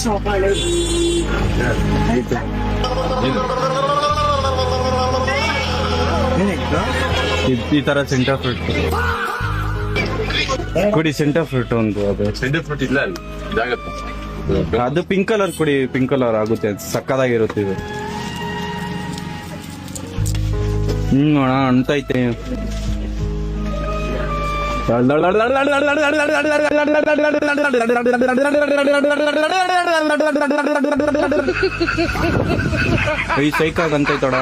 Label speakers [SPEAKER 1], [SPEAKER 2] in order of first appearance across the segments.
[SPEAKER 1] ಈ ತರ centre fruit ಕುಡಿ. ಸೆಂಟರ್ ಫ್ರೂಟ್ ಒಂದು ಅದು
[SPEAKER 2] ಸೆಂಟರ್ ಫ್ರೂಟ್ ಇಲ್ಲ ಅಲ್ಲಿ ಇದಾಗತ್ತೆ.
[SPEAKER 1] ಅದು ಪಿಂಕ್ ಕಲರ್ ಕುಡಿ. ಪಿಂಕ್ ಕಲರ್ ಆಗುತ್ತೆ, ಸಕ್ಕದಾಗಿರುತ್ತೆ ಇದು. ಅಣ್ಣ ಅಂತೈತೆ. ಈ ಸೈಕಾಗ್ ಅಂತೈತೋಡ.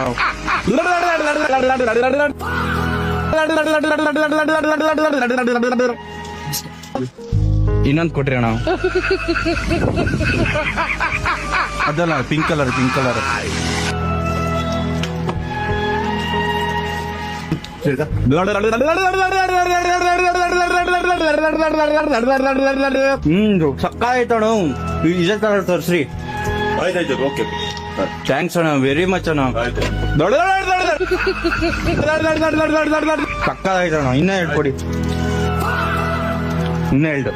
[SPEAKER 1] ಇನ್ನೊಂದು ಕೊಟ್ರಿ ಅಣ್ಣ. ಅದಲ್ಲ, ಪಿಂಕ್ ಕಲರ್. ಸಕ್ಕಾಯ್ತಣ. ಇದೇ ತರ ತರ್ಸ್ರಿ.
[SPEAKER 2] ಆಯ್ತಾಯ್ತು, ಓಕೆ,
[SPEAKER 1] ಥ್ಯಾಂಕ್ಸ್ ಅಣ್ಣ, ವೆರಿ ಮಚ್ ಅಣ್ಣ.
[SPEAKER 2] ಆಯ್ತು.
[SPEAKER 1] ಸಕ್ಕಾಯ್ತಣ. ಇನ್ನ ಹೇಳ್ಕೊಡಿ, ಇನ್ನ ಹೇಳ್ದು.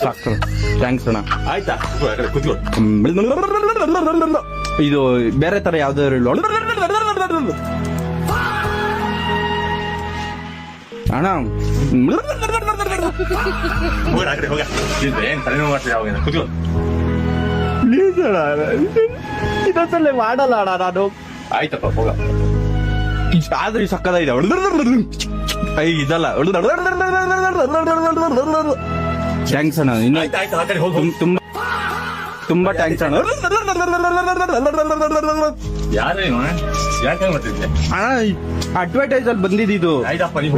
[SPEAKER 1] ಸಾಕು, ಥ್ಯಾಂಕ್ಸ್ ಅಣ್ಣ.
[SPEAKER 2] ಆಯ್ತಾ, ಕುತ್ಕೊಳ್ಳಿ.
[SPEAKER 1] ಇದು ಬೇರೆ ತರ ಯಾವ್ದಾದ್ರು ಇಲ್ಲ ಅಣ್ಣ.
[SPEAKER 2] ಹೋಗ ಆ ಕಡೆ, ಹೋಗ. ಏನ್ ತಲೆನೋವು ಮಾಡ್ತೀವಿ ಅವಾಗ. ಕುತ್ಕೊಳ್ಳಿ.
[SPEAKER 1] ಇದೊಂದ್ಸಲ ಮಾಡಲ್ಲ ಅಣ್ಣ ನಾನು.
[SPEAKER 2] ಆಯ್ತಪ್ಪ, ಹೋಗ.
[SPEAKER 1] ಆದ್ರೆ ಸಕ್ಕದಾಗಿದೆ. ಇದಲ್ಲ. ಥ್ಯಾಂಕ್ಸ್ ಅಣ್ಣ. ಇನ್ನು
[SPEAKER 2] ಆಯ್ತು, ಆ ಕಡೆ ಹೋಗು.
[SPEAKER 1] ತುಂಬಾ ಥ್ಯಾಂಕ್ಸ್ ಅಣ್ಣ.
[SPEAKER 2] ಯಾರೇನು ಯಾಕೆ ಮಾಡ್ತಿದ್ದೆ
[SPEAKER 1] ಅಣ್ಣ, ಅಡ್ವರ್ಟೈಸ್ ಅಲ್ಲಿ ಬಂದಿದ್ದು.
[SPEAKER 2] ಆಯ್ತಪ್ಪ, ನೀವು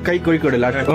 [SPEAKER 1] ಕೈ ಕೊಡಿ ಲಾಸ್ಟ್.